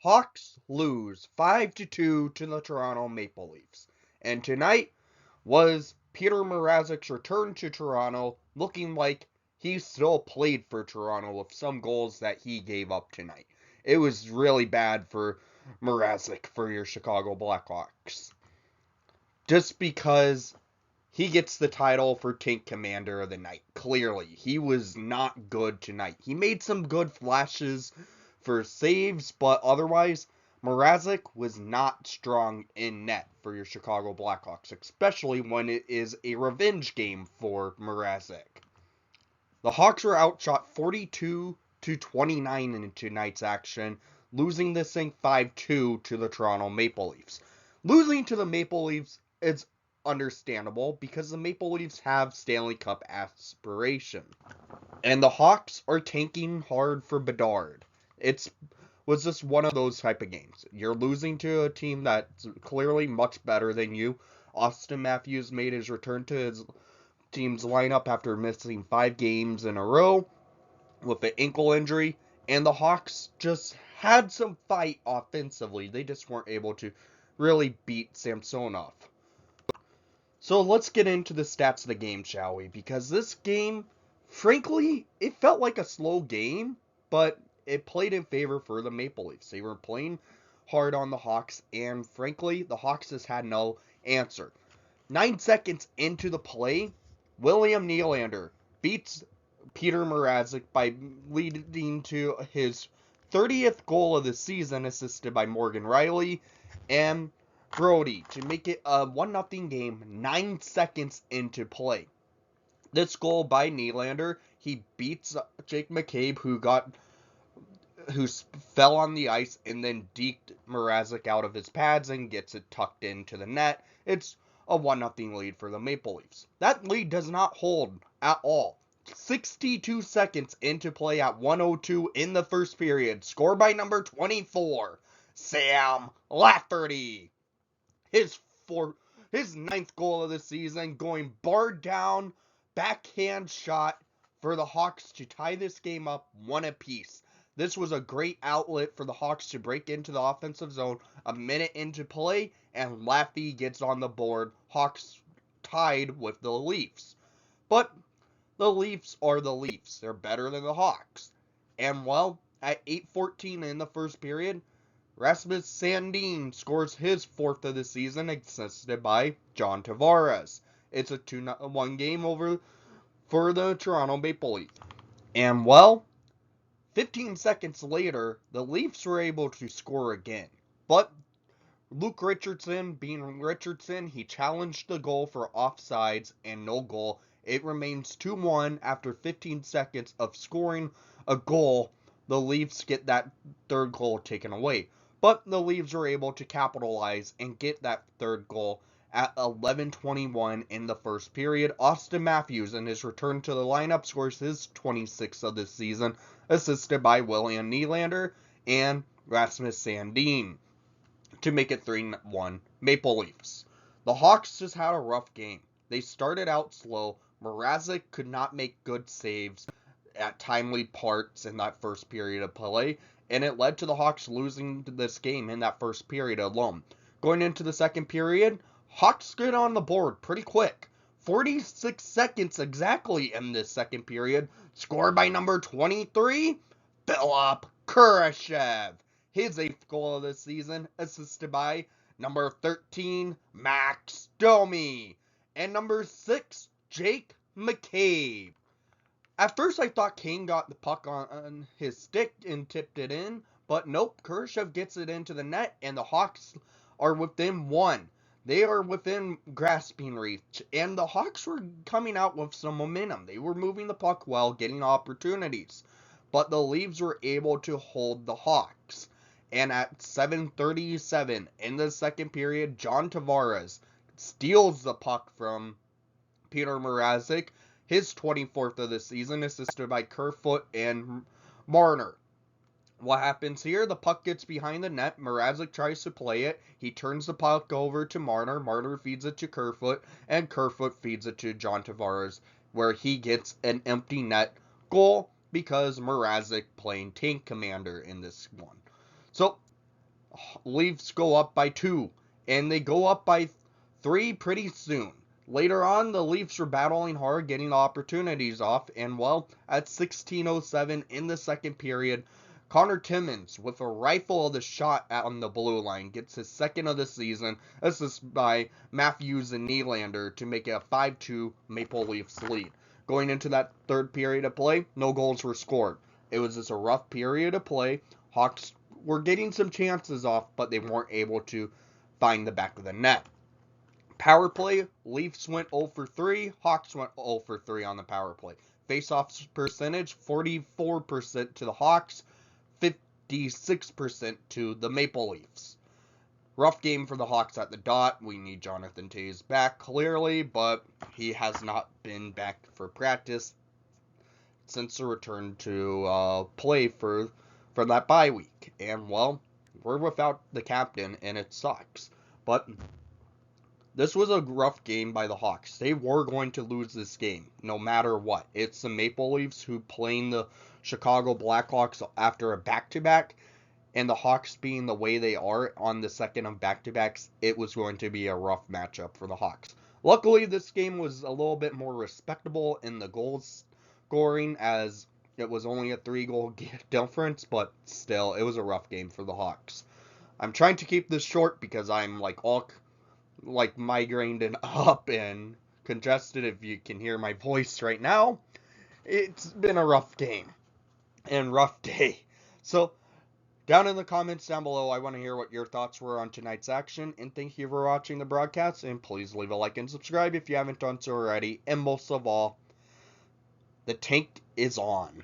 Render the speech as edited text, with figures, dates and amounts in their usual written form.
Hawks lose 5-2 to the Toronto Maple Leafs. And tonight was Peter Mrazek's return to Toronto, looking like he still played for Toronto with some goals that he gave up tonight. It was really bad for Mrazek for your Chicago Blackhawks. Just because he gets the title for Tank Commander of the Night. Clearly, he was not good tonight. He made some good flashes for saves, but otherwise, Mrazek was not strong in net for your Chicago Blackhawks, especially when it is a revenge game for Mrazek. The Hawks were outshot 42-29 in tonight's action, losing this thing 5-2 to the Toronto Maple Leafs. Losing to the Maple Leafs is understandable because the Maple Leafs have Stanley Cup aspiration. And the Hawks are tanking hard for Bedard. It was just one of those type of games. You're losing to a team that's clearly much better than you. Austin Matthews made his return to his team's lineup after missing 5 games in a row with an ankle injury. And the Hawks just had some fight offensively. They just weren't able to really beat Samsonov. So let's get into the stats of the game, shall we? Because this game, frankly, it felt like a slow game, but it played in favor for the Maple Leafs. They were playing hard on the Hawks, and frankly, the Hawks just had no answer. 9 seconds into the play, William Nylander beats Peter Mrazek by leading to his 30th goal of the season, assisted by Morgan Rielly and Brody, to make it a 1-0 game 9 seconds into play. This goal by Nylander, he beats Jake McCabe, who fell on the ice and then deked Mrazek out of his pads and gets it tucked into the net. It's a 1-0 lead for the Maple Leafs. That lead does not hold at all. 62 seconds into play at 1:02 in the first period. Score by number 24, Sam Lafferty. His 9th goal of the season, going barred down, backhand shot for the Hawks to tie this game up 1 apiece. This was a great outlet for the Hawks to break into the offensive zone a minute into play, and Laffy gets on the board. Hawks tied with the Leafs. But the Leafs are the Leafs. They're better than the Hawks. And well, at 8:14 in the first period, Rasmus Sandin scores his 4th of the season, assisted by John Tavares. It's a 2-1 game over for the Toronto Maple Leafs. And well, 15 seconds later, the Leafs were able to score again. But Luke Richardson, being Richardson, he challenged the goal for offsides and no goal. It remains 2-1 after 15 seconds of scoring a goal. The Leafs get that 3rd goal taken away. But the Leafs were able to capitalize and get that 3rd goal at 11:21 in the first period. Austin Matthews, in his return to the lineup, scores his 26th of the season, assisted by William Nylander and Rasmus Sandin, to make it 3-1 Maple Leafs. The Hawks just had a rough game. They started out slow. Mrazek could not make good saves at timely parts in that first period of play, and it led to the Hawks losing this game in that first period alone. Going into the second period, Hawks get on the board pretty quick. 46 seconds exactly in this second period. Scored by number 23, Philip Kurashev. His 8th goal of the season, assisted by number 13, Max Domi. And number 6, Jake McCabe. At first, I thought Kane got the puck on his stick and tipped it in, but nope, Kurashev gets it into the net, and the Hawks are within 1. They are within grasping reach, and the Hawks were coming out with some momentum. They were moving the puck well, getting opportunities, but the Leafs were able to hold the Hawks. And at 7:37 in the second period, John Tavares steals the puck from Peter Mrazek, his 24th of the season, assisted by Kerfoot and Marner. What happens here? The puck gets behind the net. Mrazek tries to play it. He turns the puck over to Marner. Marner feeds it to Kerfoot, and Kerfoot feeds it to John Tavares, where he gets an empty net goal because Mrazek playing tank commander in this one. So Leafs go up by 2, and they go up by 3 pretty soon. Later on, the Leafs were battling hard, getting opportunities off, and well, at 16:07 in the second period, Connor Timmins, with a rifle of the shot on the blue line, gets his second of the season, assisted by Matthews and Nylander to make it a 5-2 Maple Leafs lead. Going into that third period of play, no goals were scored. It was just a rough period of play. Hawks were getting some chances off, but they weren't able to find the back of the net. Power play, Leafs went 0 for 3, Hawks went 0 for 3 on the power play. Face-off percentage, 44% to the Hawks, 56% to the Maple Leafs. Rough game for the Hawks at the dot. We need Jonathan Toews back, clearly, but he has not been back for practice since the return to play for that bye week. And, well, we're without the captain, and it sucks. But this was a rough game by the Hawks. They were going to lose this game, no matter what. It's the Maple Leafs who playing the Chicago Blackhawks after a back-to-back, and the Hawks being the way they are on the second of back-to-backs, it was going to be a rough matchup for the Hawks. Luckily, this game was a little bit more respectable in the goal scoring, as it was only a 3-goal difference, but still, it was a rough game for the Hawks. I'm trying to keep this short because I'm migrained and up and congested, if you can hear my voice right now. It's been a rough game and rough day. So, down in the comments down below, I want to hear what your thoughts were on tonight's action, and thank you for watching the broadcast, and please leave a like and subscribe if you haven't done so already, and most of all, the tank is on.